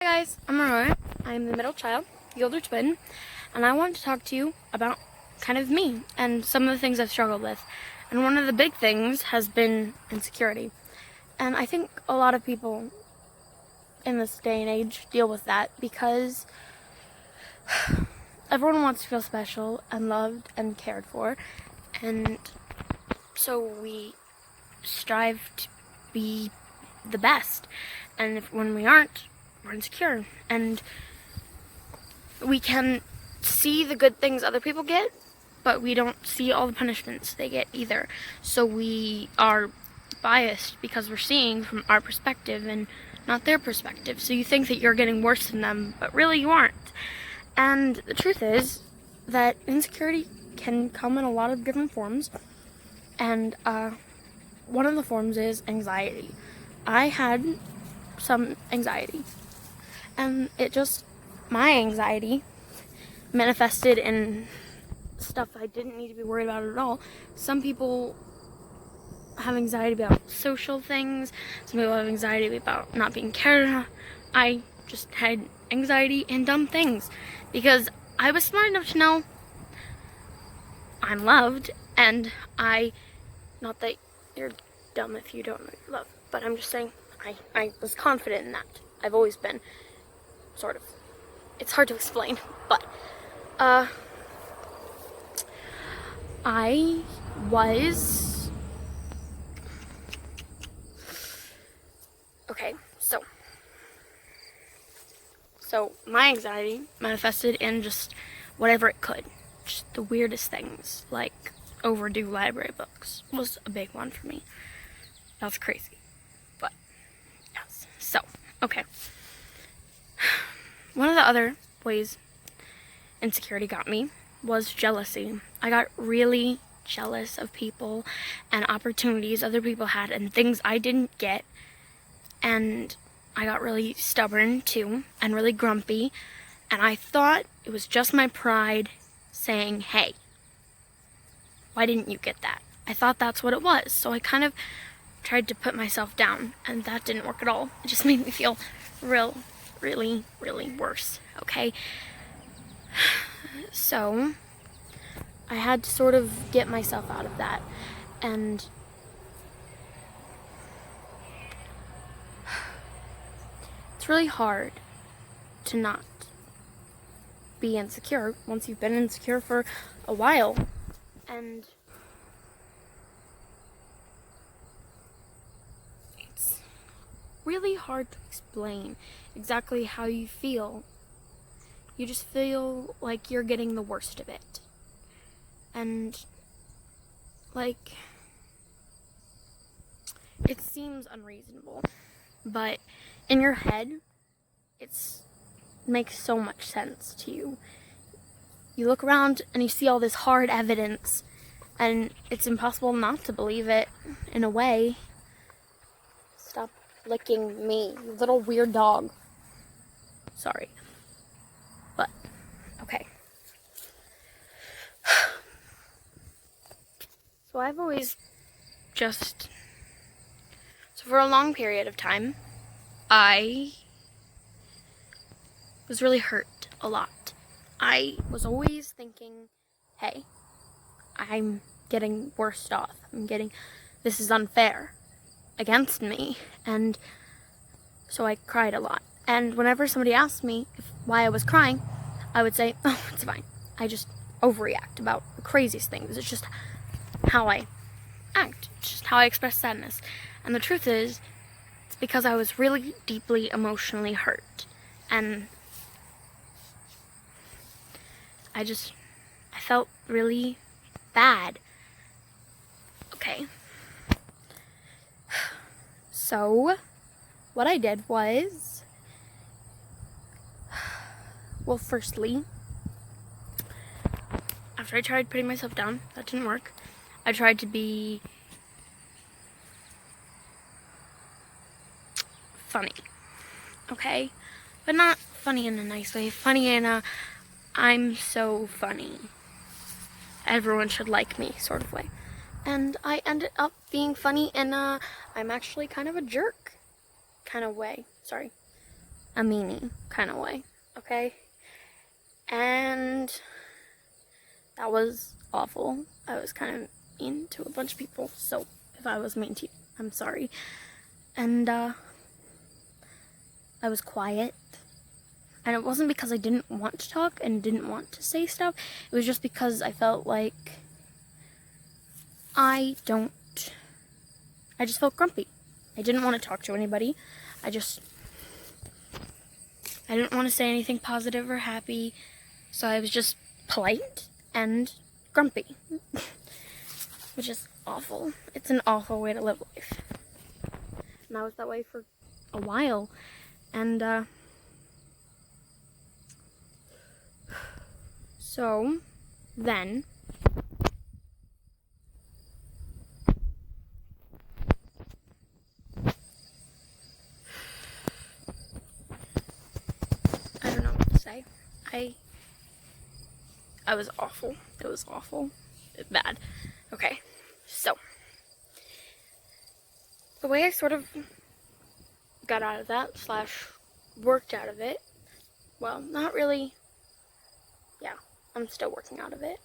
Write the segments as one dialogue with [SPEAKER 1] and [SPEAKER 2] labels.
[SPEAKER 1] Hi guys, I'm Aurora. I'm the middle child, the older twin, and I want to talk to you about kind of me and some of the things I've struggled with. And one of the big things has been insecurity. And I think a lot of people in this day and age deal with that because everyone wants to feel special and loved and cared for. And so we strive to be the best. And when we aren't, we're insecure. And we can see the good things other people get, but we don't see all the punishments they get either. So we are biased because we're seeing from our perspective and not their perspective. So you think that you're getting worse than them, but really you aren't. And the truth is that insecurity can come in a lot of different forms. And one of the forms is anxiety. I had some anxiety. And my anxiety manifested in stuff I didn't need to be worried about at all. Some people have anxiety about social things. Some people have anxiety about not being cared for. I just had anxiety in dumb things because I was smart enough to know I'm loved, and not that you're dumb if you don't know you're loved, but I'm just saying I was confident in that. I've always been. Sort of. It's hard to explain, but I was okay. So my anxiety manifested in just whatever it could, just the weirdest things, like overdue library books was a big one for me. That's crazy, but yes. So okay. One of the other ways insecurity got me was jealousy. I got really jealous of people and opportunities other people had and things I didn't get. And I got really stubborn too and really grumpy. And I thought it was just my pride saying, hey, why didn't you get that? I thought that's what it was. So I kind of tried to put myself down, and that didn't work at all. It just made me feel really worse, okay? So I had to sort of get myself out of that, and it's really hard to not be insecure once you've been insecure for a while, and it's really hard to explain exactly how you feel. You just feel like you're getting the worst of it. And like, it seems unreasonable, but in your head, it makes so much sense to you. You look around and you see all this hard evidence, and it's impossible not to believe it in a way. Stop licking me, you little weird dog. Sorry. But, okay. So I've always so for a long period of time, I was really hurt a lot. I was always thinking, hey, I'm getting worse off. This is unfair against me. And so I cried a lot. And whenever somebody asked me why I was crying, I would say, oh, it's fine. I just overreact about the craziest things. It's just how I act. It's just how I express sadness. And the truth is, it's because I was really deeply emotionally hurt. And I felt really bad. Okay. So what I did was, well, firstly, after I tried putting myself down, that didn't work. I tried to be funny, okay? But not funny in a nice way, funny in a I'm so funny, everyone should like me sort of way. And I ended up being funny in a I'm actually kind of a jerk kind of way. Sorry. a meanie kind of way, okay? And that was awful. I was kind of mean to a bunch of people, so if I was mean to you, I'm sorry. And I was quiet. And it wasn't because I didn't want to talk and didn't want to say stuff. It was just because I felt like I just felt grumpy. I didn't want to talk to anybody. I didn't want to say anything positive or happy. So I was just polite and grumpy. Which is awful. It's an awful way to live life. And I was that way for a while. And so then I don't know what to say. I was awful. It was awful. Bad. Okay. So the way I sort of got out of that / worked out of it, well, not really, yeah, I'm still working out of it,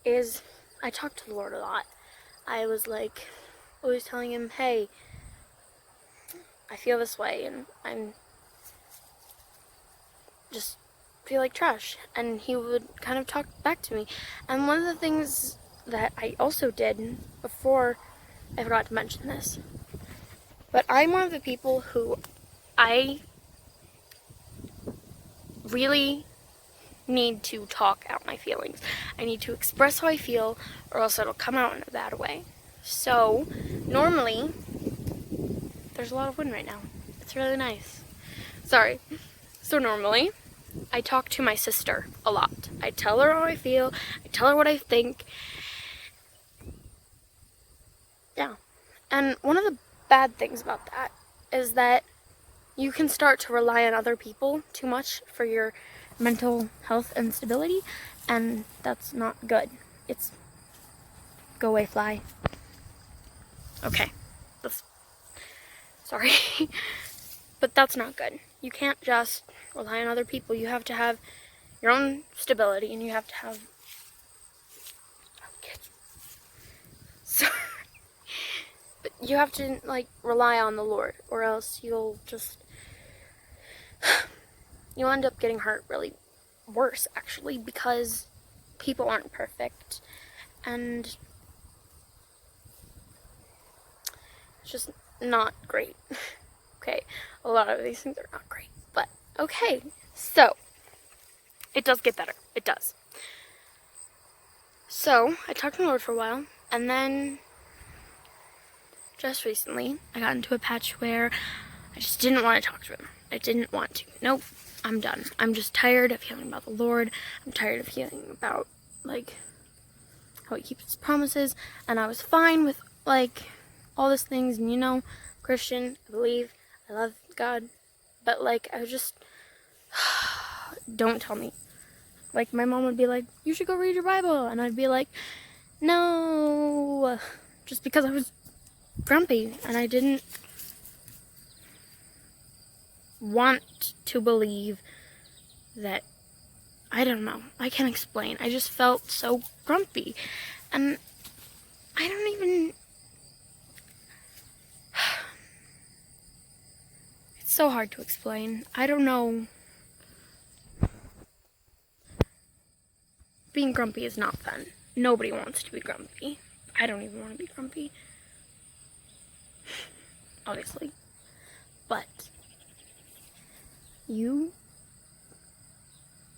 [SPEAKER 1] is I talked to the Lord a lot. I was like always telling him, hey, I feel this way and I'm just feel like trash, and he would kind of talk back to me. And one of the things that I also did before, I forgot to mention this, but I'm one of the people who I really need to talk out my feelings. I need to express how I feel, or else it'll come out in a bad way. So normally, there's a lot of wind right now. It's really nice. Sorry. So normally, I talk to my sister a lot. I tell her how I feel. I tell her what I think. Yeah. And one of the bad things about that is that you can start to rely on other people too much for your mental health and stability, and that's not good. It's go away, fly. Okay. Sorry. But that's not good. You can't just rely on other people. You have to have your own stability, and you have to have... Sorry. But you have to, like, rely on the Lord, or else you'll end up getting hurt really worse, actually, because people aren't perfect, and it's just not great. Okay, a lot of these things are not great, but okay, so it does get better. It does. So I talked to the Lord for a while, and then just recently I got into a patch where I just didn't want to talk to him. I didn't want to. Nope, I'm done. I'm just tired of hearing about the Lord. I'm tired of hearing about, like, how he keeps his promises, and I was fine with, like, all these things, and, you know, Christian, I believe, I love God, but, like, I was just, don't tell me. Like, my mom would be like, you should go read your Bible, and I'd be like, no, just because I was grumpy, and I didn't want to believe that, I don't know, I can't explain. I just felt so grumpy, and I don't even, it's so hard to explain. I don't know. Being grumpy is not fun. Nobody wants to be grumpy. I don't even want to be grumpy. Obviously. But you...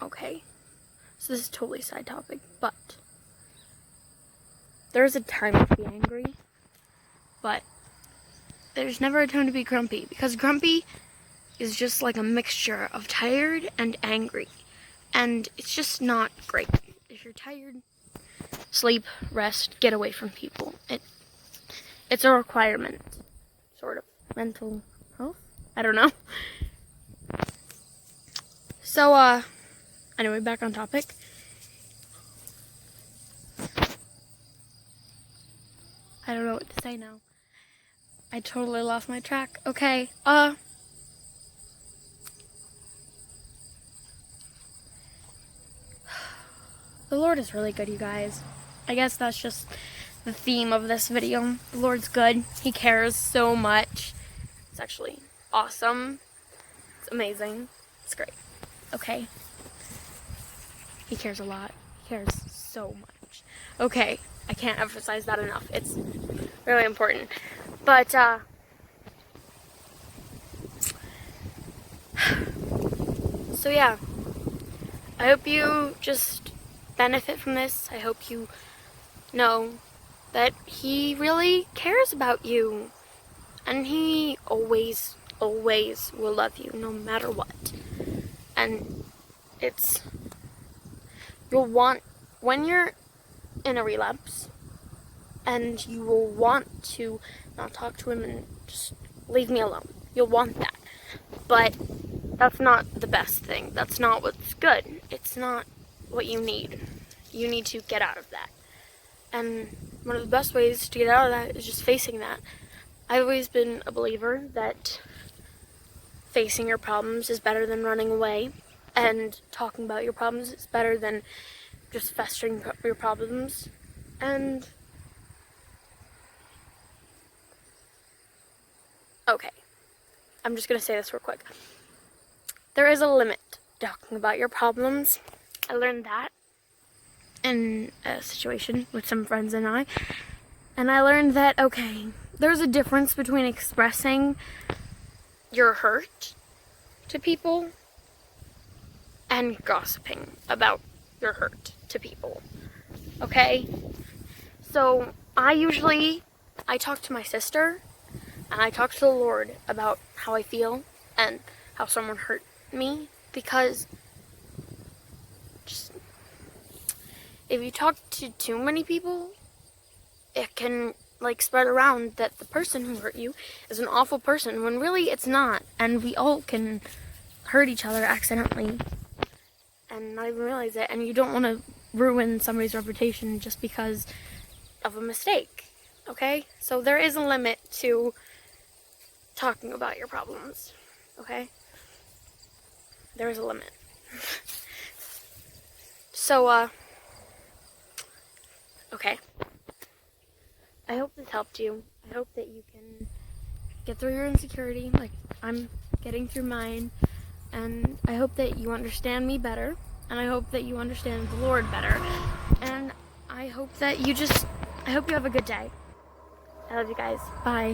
[SPEAKER 1] Okay. So this is totally a side topic, but there's a time to be angry, but there's never a time to be grumpy, because grumpy is just like a mixture of tired and angry, and it's just not great. If you're tired, sleep, rest, get away from people. It's a requirement, sort of. Mental health? I don't know. So, anyway, back on topic. I don't know what to say now. I totally lost my track. Okay, The Lord is really good, you guys. I guess that's just the theme of this video. The Lord's good. He cares so much. It's actually awesome. It's amazing. It's great. Okay. He cares a lot. He cares so much. Okay. I can't emphasize that enough. It's really important. But, so yeah. I hope you just benefit from this. I hope you know that he really cares about you. And he always, always will love you, no matter what. And you'll want, when you're in a relapse, and you will want to not talk to him and just leave me alone. You'll want that. But that's not the best thing. That's not what's good. It's not what you need. You need to get out of that. And one of the best ways to get out of that is just facing that. I've always been a believer that facing your problems is better than running away, and talking about your problems is better than just festering your problems. And okay, I'm just gonna say this real quick. There is a limit to talking about your problems. I learned that in a situation with some friends and I learned that, okay, there's a difference between expressing your hurt to people and gossiping about your hurt to people, okay? So I talk to my sister, and I talk to the Lord about how I feel and how someone hurt me, because just, if you talk to too many people, it can spread around that the person who hurt you is an awful person, when really it's not. And we all can hurt each other accidentally and not even realize it. And you don't want to ruin somebody's reputation just because of a mistake, okay? So there is a limit to talking about your problems, okay? There is a limit. So, okay. I hope this helped you. I hope that you can get through your insecurity like I'm getting through mine. And I hope that you understand me better. And I hope that you understand the Lord better. And I hope that I hope you have a good day. I love you guys. Bye.